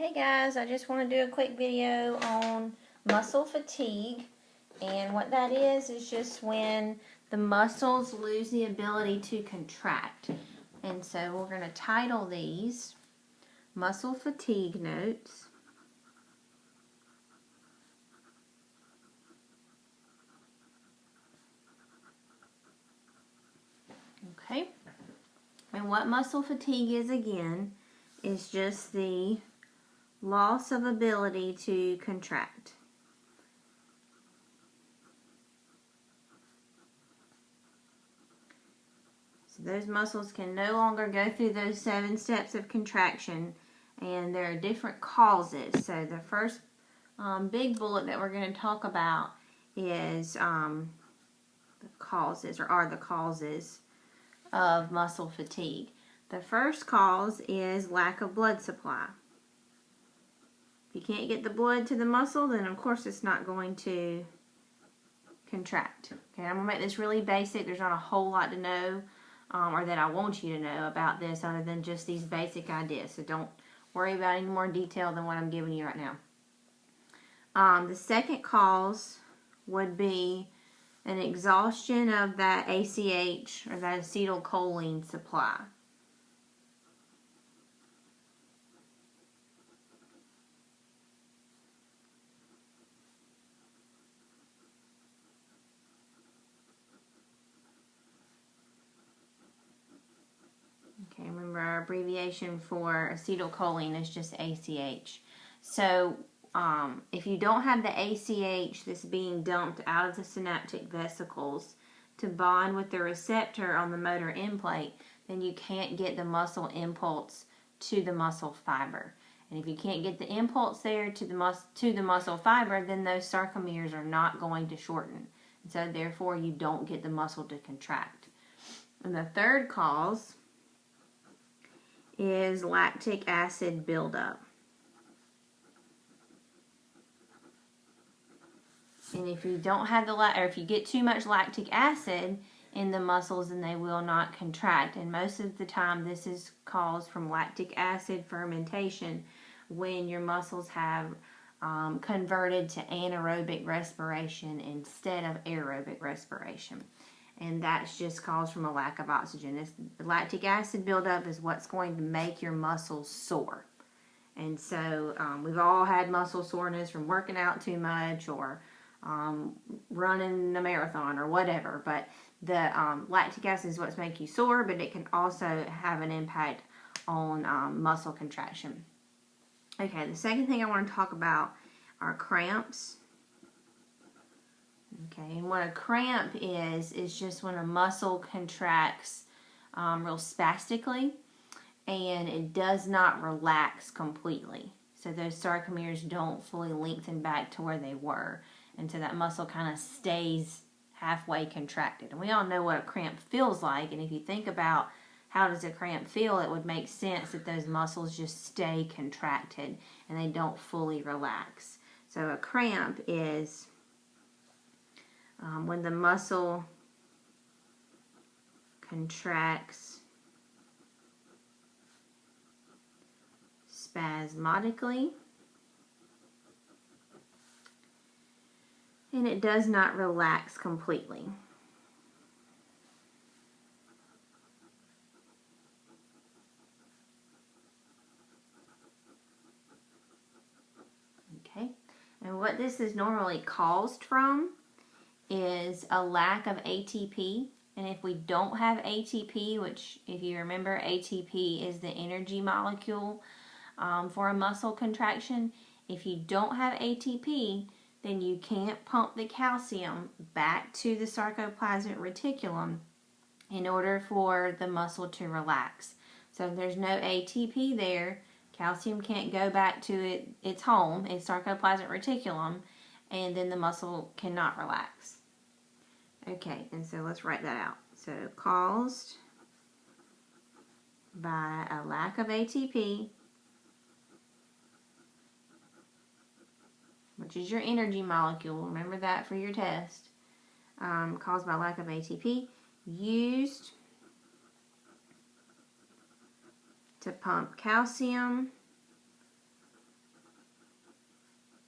Hey guys, I just want to do a quick video on muscle fatigue, and what that is just when the muscles lose the ability to contract. And so we're going to title these Muscle Fatigue Notes. Okay, and what muscle fatigue is again is just the loss of ability to contract. So those muscles can no longer go through those 7 steps of contraction, and there are different causes. So the first big bullet that we're going to talk about is the causes of muscle fatigue. The first cause is lack of blood supply. If you can't get the blood to the muscle, then of course it's not going to contract. Okay, I'm going to make this really basic. There's not a whole lot to know or that I want you to know about this other than just these basic ideas. So don't worry about any more detail than what I'm giving you right now. The second cause would be an exhaustion of that ACH or that acetylcholine supply. Okay, remember our abbreviation for acetylcholine is just ACH. So if you don't have the ACH that's being dumped out of the synaptic vesicles to bond with the receptor on the motor end plate, then you can't get the muscle impulse to the muscle fiber. And if you can't get the impulse there to the muscle fiber, then those sarcomeres are not going to shorten. And so therefore you don't get the muscle to contract. And the third cause is lactic acid buildup. And if you don't have or if you get too much lactic acid in the muscles, then they will not contract. And most of the time this is caused from lactic acid fermentation when your muscles have converted to anaerobic respiration instead of aerobic respiration. And that's just caused from a lack of oxygen. The lactic acid buildup is what's going to make your muscles sore. And so we've all had muscle soreness from working out too much or running a marathon or whatever. But the lactic acid is what's making you sore, but it can also have an impact on muscle contraction. Okay, the second thing I want to talk about are cramps. Okay, and what a cramp is just when a muscle contracts real spastically and it does not relax completely. So those sarcomeres don't fully lengthen back to where they were. And so that muscle kind of stays halfway contracted. And we all know what a cramp feels like. And if you think about how does a cramp feel, it would make sense that those muscles just stay contracted and they don't fully relax. So a cramp is when the muscle contracts spasmodically and it does not relax completely. Okay, and what this is normally caused from is a lack of ATP. And if we don't have ATP, which if you remember, ATP is the energy molecule for a muscle contraction. If you don't have ATP, then you can't pump the calcium back to the sarcoplasmic reticulum in order for the muscle to relax. So if there's no ATP there, calcium can't go back to its home, its sarcoplasmic reticulum, and then the muscle cannot relax. Okay, and so let's write that out. So caused by a lack of ATP, which is your energy molecule, remember that for your test, caused by lack of ATP, used to pump calcium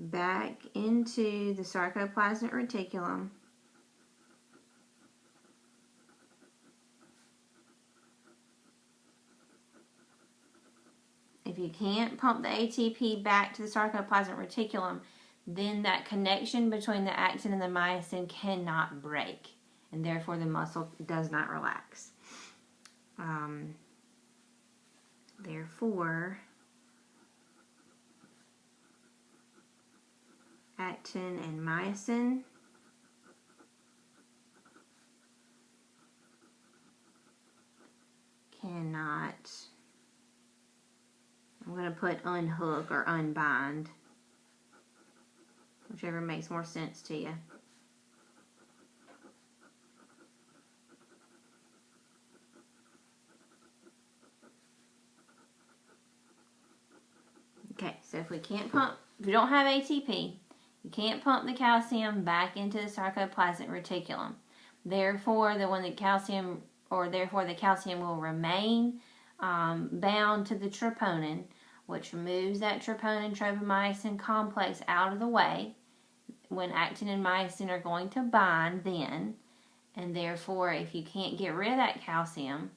back into the sarcoplasmic reticulum. If you can't pump the ATP back to the sarcoplasmic reticulum, then that connection between the actin and the myosin cannot break, and therefore the muscle does not relax. Therefore, actin and myosin cannot, I'm going to put unhook or unbind, whichever makes more sense to you. Okay, so if we don't have ATP, you can't pump the calcium back into the sarcoplasmic reticulum. Therefore, the calcium will remain bound to the troponin, which moves that troponin-tropomyosin complex out of the way when actin and myosin are going to bind then. And therefore, if you can't get rid of that calcium,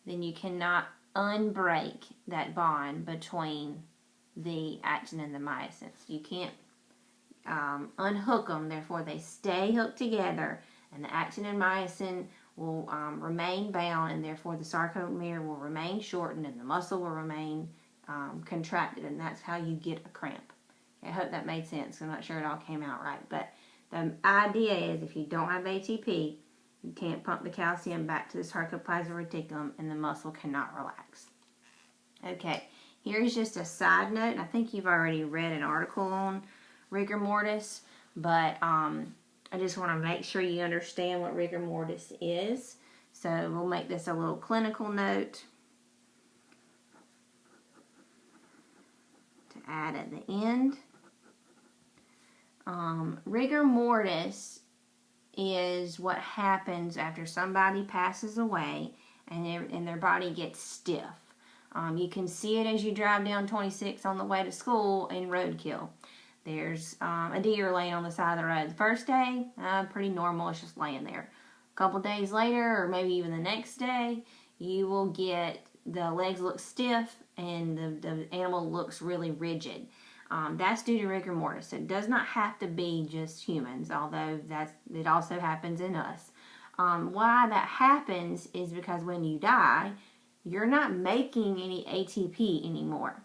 then you cannot unbreak that bond between the actin and the myosin. You can't unhook them, therefore they stay hooked together, and the actin and myosin will remain bound, and therefore the sarcomere will remain shortened and the muscle will remain contracted, and that's how you get a cramp. I hope that made sense. I'm not sure it all came out right, but the idea is if you don't have ATP, you can't pump the calcium back to the sarcoplasmic reticulum, and the muscle cannot relax. Okay, here's just a side note. I think you've already read an article on rigor mortis, but I just want to make sure you understand what rigor mortis is. So we'll make this a little clinical note to add at the end. Rigor mortis is what happens after somebody passes away and their body gets stiff. You can see it as you drive down 26 on the way to school in roadkill. There's a deer laying on the side of the road. The first day, pretty normal, it's just laying there. A couple days later, or maybe even the next day, you will get the legs look stiff and the animal looks really rigid. That's due to rigor mortis. It does not have to be just humans, although it also happens in us. Why that happens is because when you die, you're not making any ATP anymore.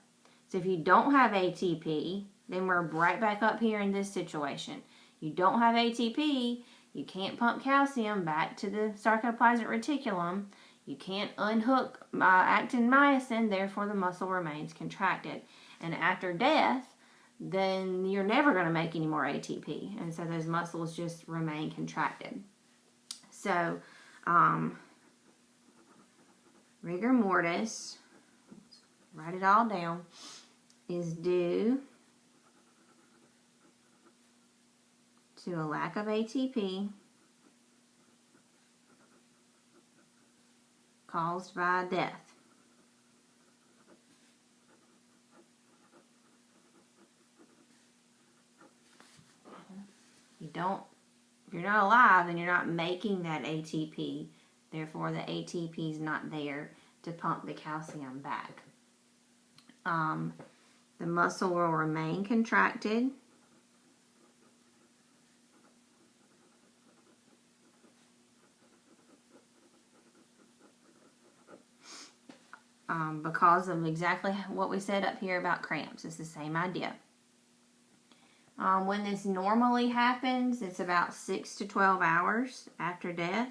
So if you don't have ATP, then we're right back up here in this situation. You don't have ATP, you can't pump calcium back to the sarcoplasmic reticulum, you can't unhook actin myosin, therefore the muscle remains contracted. And after death, then you're never going to make any more ATP, and so those muscles just remain contracted. So, rigor mortis, write it all down, is due to a lack of ATP caused by death. If you're not alive, then you're not making that ATP. Therefore, the ATP is not there to pump the calcium back. The muscle will remain contracted. Because of exactly what we said up here about cramps. It's the same idea. When this normally happens, it's about 6 to 12 hours after death.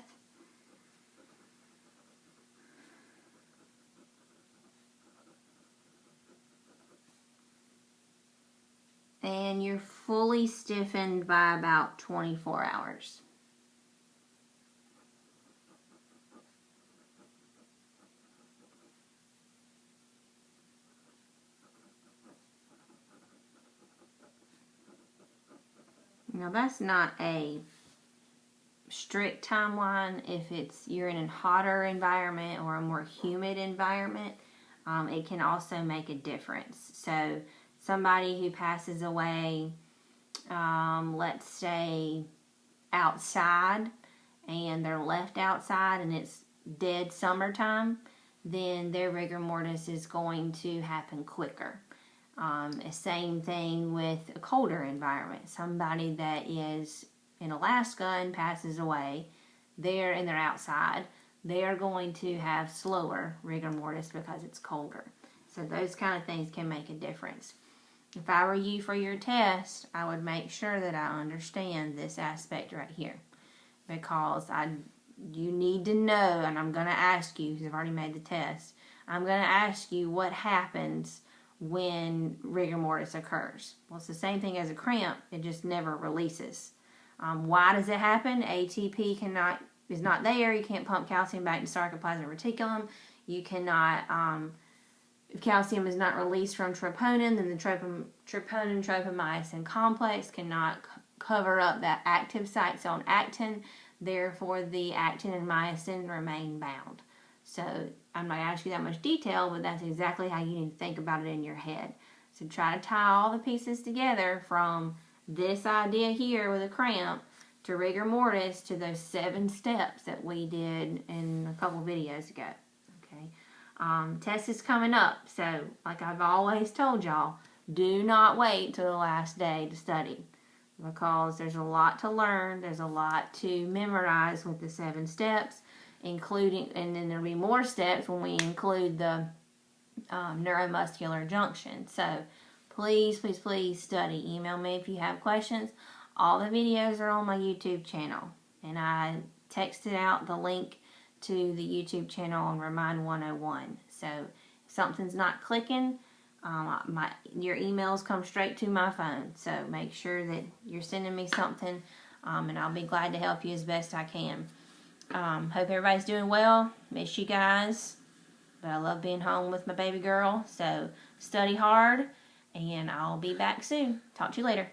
And you're fully stiffened by about 24 hours. Now that's not a strict timeline. If you're in a hotter environment or a more humid environment, it can also make a difference. So somebody who passes away let's say outside, and they're left outside and it's dead summertime, then their rigor mortis is going to happen quicker. Same thing with a colder environment. Somebody that is in Alaska and passes away, they're outside, they are going to have slower rigor mortis because it's colder. So those kind of things can make a difference. If I were you for your test, I would make sure that I understand this aspect right here, because you need to know, and I'm going to ask you, because I've already made the test, I'm going to ask you what happens when rigor mortis occurs. Well, it's the same thing as a cramp, it just never releases. Why does it happen? ATP is not there, you can't pump calcium back into sarcoplasmic reticulum, you cannot, if calcium is not released from troponin, then the troponin-tropomyosin complex cannot cover up that active site on actin. Therefore, the actin and myosin remain bound. So, I'm not going to ask you that much detail, but that's exactly how you need to think about it in your head. So, try to tie all the pieces together from this idea here with a cramp to rigor mortis to those 7 steps that we did in a couple videos ago. Okay. Test is coming up, so like I've always told y'all, do not wait till the last day to study, because there's a lot to learn, there's a lot to memorize with the 7 steps, including, and then there'll be more steps when we include the neuromuscular junction. So please, please, please study. Email me if you have questions. All the videos are on my YouTube channel, and I texted out the link to the YouTube channel on Remind 101. So if something's not clicking, your emails come straight to my phone. So make sure that you're sending me something, and I'll be glad to help you as best I can. Hope everybody's doing well. Miss you guys, but I love being home with my baby girl. So study hard, and I'll be back soon. Talk to you later.